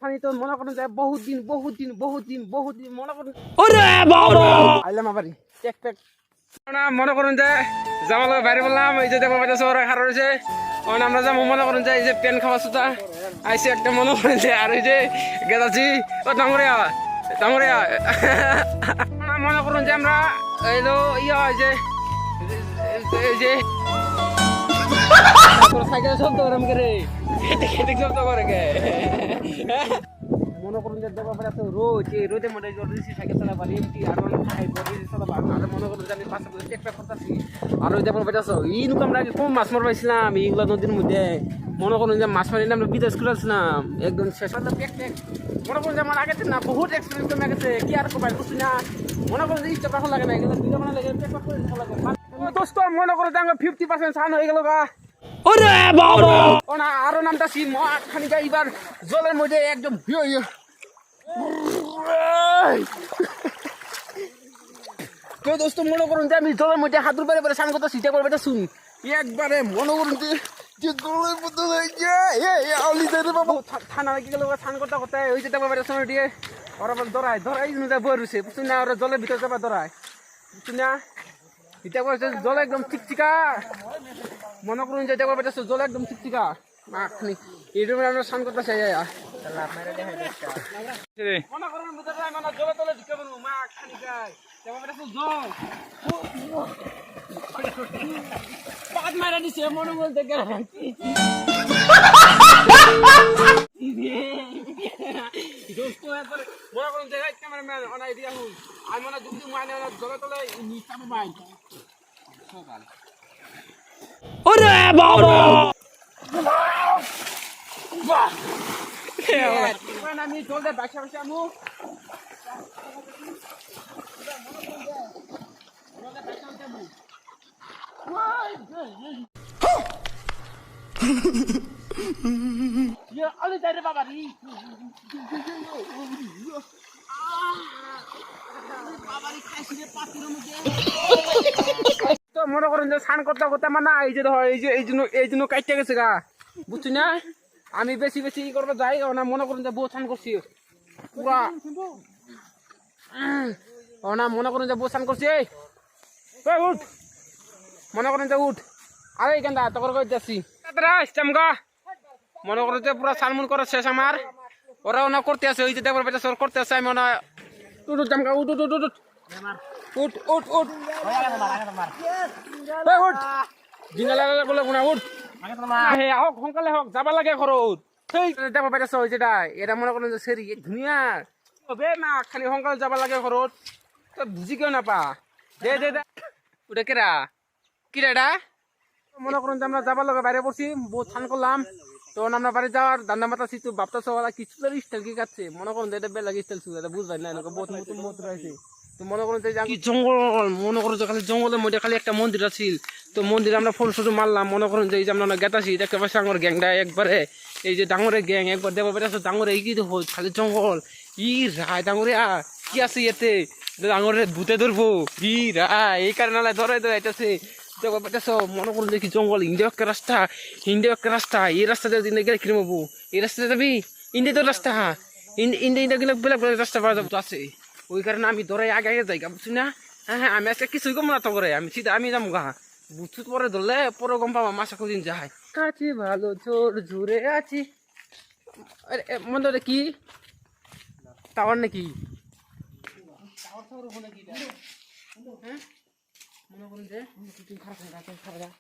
পানি তো মনে করেন যে বহুত দিন মনে করেন আইলাম আবারই না মনে করেন যে জামাল বাইরে বললাম এই যে দেখো ওরা খারাপ রয়েছে আমরা যাবো মনে করেন যে এই যে পেন খাওয়া সুতা আইসি একটা মনে করেন যে আর ওই যে গেদাছি ও ডাঙরিয়া মনে করুন যে আমরা এলো ইয়া যে এই যে সাইকেল শব্দ করে আমাকে রে খেতে শব্দ করে গে মনে করুন যে দেবা পড়া তো রোজ এই রোদে মধ্যে জলদি সাইকেল চালাবা এমটি আর অনেক খাই বডি চালাবা আর মনে করুন যে আমি পাশে বসে চেক করতেছি আর ওই দেবা পড়া তো এই নুক আমরা কম মাছ মারবাইছিলাম এইগুলা নদীর মধ্যে মনে করুন যে মাছ মারিলে আমরা বিদেশ করেছিলাম একদম শেষ হলো পেক মনে করুন যে আমার আগে না বহুত এক্সপিরিয়েন্স কমে গেছে কি আর কমাই বুঝছি না মনে করুন যে ইচ্ছা ভালো লাগে না এগুলো ভিডিও বানা লাগে পেক করে ভালো লাগে দোস্ত মনে করুন যে 50% ছান হয়ে গেল গা ওরে বাবা ওনা আরো নামটা সি মাঠ খানিকা এবার জলের মধ্যে একদম তো দোস্ত মনে করুন যে আমি জলের মধ্যে হাত ধরে পরে স্নান করতে সিটা করবে শুন একবারে মনে করুন যে জলের মধ্যে ঠান্ডা লাগি গেল স্নান করতে করতে ওই যে দেবা সময় দিয়ে ওরা ধরাই বই রয়েছে বুঝছি না ওরা জলের ভিতরে যাবা ধরায় বুঝছি না এটা করছে জল একদম চিকচিকা মনে করুন যে দেখো বেটা জল একদম চিকচিকা মাখনি এইরকম আমরা স্নান করতে চাই মনে করুন মানে জলে তলে ঢুকে পারবো মাখ খানি গায় দেখো বেটা জল পাত মারা দিছে মনে বলতে গেল দোস্ত এরপরে মনে করুন যে ক্যামেরাম্যান অনাই দিয়া হুন আমি মনে দুটি মানে জলে তলে নিচাবো মাই সকাল ওরে বাবা বাহ আমি জলদে বাসা আমু আরে যাই রে বাবা রে বাবারি খাইছি রে পাতির মধ্যে তো মনে করেন যে স্নান করতে করতে মানে এই যে ধর এই জন্য কাটতে গেছে গা বুঝছি না আমি বেশি ই করবো যাই না মনে করেন যে বউ স্নান করছি পুরা না মনে করেন যে বউ স্নান করছি উঠ মনে করেন যে উঠ আরে কেন্দা তখন কই যাচ্ছি গা মনে করেন যে পুরা সালমুন করা শেষ আমার ওরা ওনা করতে আছে ওই যে দেখবার বেটা সর করতে আছে আমি ওনা উঠ জামগা উঠ দিনা লাগা গলে গুনা উঠ হে হোক সোনকালে হোক যাবা লাগে ঘৰত সেই দেখবা বেটা সর যেটা এটা মনে করেন যে সেরি ধুনিয়া বে না খালি সোনকালে যাবা লাগে ঘৰত তো বুঝি কেউ নাপা দে ওটা কেরা কিরা মনে করুন যে আমরা যাবার লগে বাইরে পড়ছি বহুত স্নান করলাম তো আমরা বাড়ি যাওয়ার দান্ডা মাথা সিটু বাপটা সবাই কিছু স্টাইল কি কাটছে মনে করুন যে এটা বেলা স্টাইল ছিল এটা বুঝবাই না এরকম বহুত নতুন মত রয়েছে তো মনে করুন যে কি জঙ্গল মনে করুন যে খালি জঙ্গলের মধ্যে খালি একটা মন্দির আছিল তো মন্দিরে আমরা ফটো ফটো মারলাম মনে করুন যে এই যে আমরা গেতাছি দেখতে পাচ্ছি আমার গ্যাংটা একবারে এই যে ডাঙরের গ্যাং একবার দেখবো বেটা ডাঙরে এই কি খালি জঙ্গল ই রায় ডাঙরে কি আছে এতে ডাঙরে ভূতে ধরবো ই রায় এই কারণে ধরে ধরাইতেছে দেখো বেটা সব মনে করুন দেখি জঙ্গল ইন্ডিয়া একটা রাস্তা এই রাস্তা দিয়ে গেলে কিনে পাবো এই রাস্তা যাবি ইন্ডিয়া তো রাস্তা ইন্ডিয়া গেলে বেলেগ বেলেগ রাস্তা পাওয়া যাবো আছে ওই কারণে আমি ধরে আগে যাই গা বুঝছি না হ্যাঁ আমি আজকে কিছুই কম না তো করে আমি সিধা আমি যাবো গা বুঝতে পরে ধরলে পরে গম পাবো মাসা কদিন যাই আছি ভালো জোর জুড়ে আছি মনে কি টাওয়ার নাকি মনে করুন যে খারাপ